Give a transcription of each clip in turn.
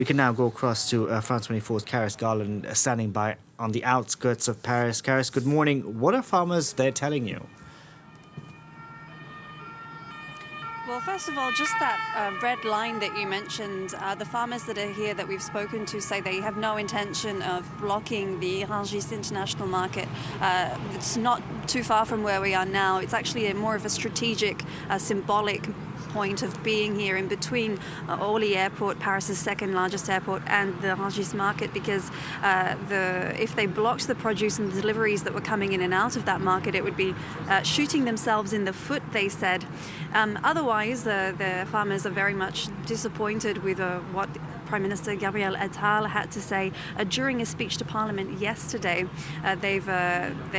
We can now go across to France 24's Carys Garland, standing by on the outskirts of Paris. Carys, good morning. What are farmers there telling you? Well, first of all, just that red line that you mentioned, the farmers that are here that we've spoken to say they have no intention of blocking the Rungis international market. It's not too far from where we are now. It's actually more of a strategic, symbolic point of being here in between Orly Airport, Paris's second largest airport, and the Rungis market, because if they blocked the produce and the deliveries that were coming in and out of that market, it would be shooting themselves in the foot, they said. Otherwise, the farmers are very much disappointed with what Prime Minister Gabriel Attal had to say during a speech to Parliament yesterday. They've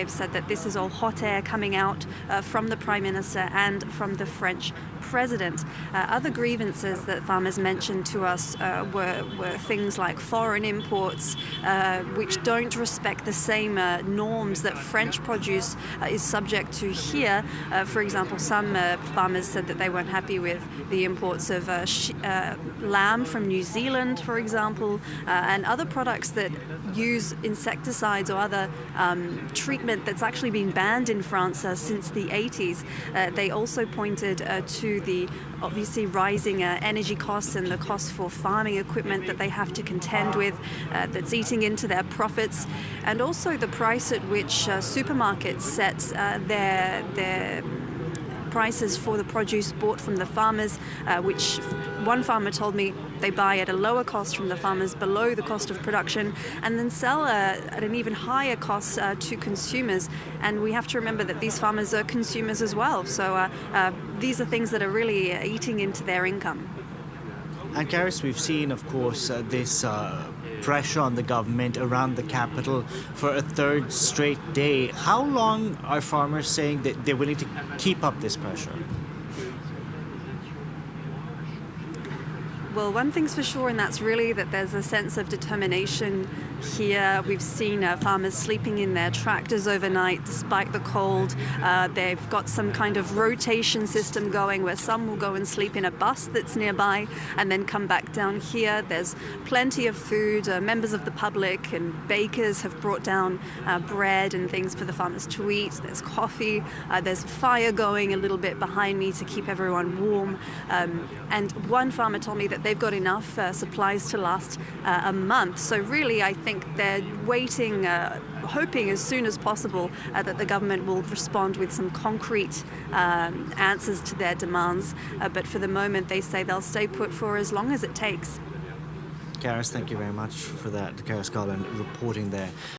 said that this is all hot air coming out from the Prime Minister and from the French President. Other grievances that farmers mentioned to us were things like foreign imports, which don't respect the same norms that French produce is subject to here. For example, some farmers said that they weren't happy with the imports of lamb from New Zealand, for example, and other products that use insecticides or other treatment that's actually been banned in France since the 80s. They also pointed to the obviously rising energy costs and the costs for farming equipment that they have to contend with, that's eating into their profits, and also the price at which supermarkets set their prices for the produce bought from the farmers, which one farmer told me they buy at a lower cost from the farmers, below the cost of production, and then sell at an even higher cost to consumers. And we have to remember that these farmers are consumers as well. So these are things that are really eating into their income. And Carys, we've seen, of course, this pressure on the government around the capital for a third straight day. How long are farmers saying that they're willing to keep up this pressure? Well, one thing's for sure, and that's really that there's a sense of determination here. We've seen farmers sleeping in their tractors overnight despite the cold. They've got some kind of rotation system going where some will go and sleep in a bus that's nearby and then come back down here. There's plenty of food. Members of the public and bakers have brought down bread and things for the farmers to eat. There's coffee. There's fire going a little bit behind me to keep everyone warm. And one farmer told me that they've got enough supplies to last a month. So really, I think they're waiting, hoping as soon as possible that the government will respond with some concrete answers to their demands. But for the moment, they say they'll stay put for as long as it takes. Carys, thank you very much for that. Carys Garland reporting there.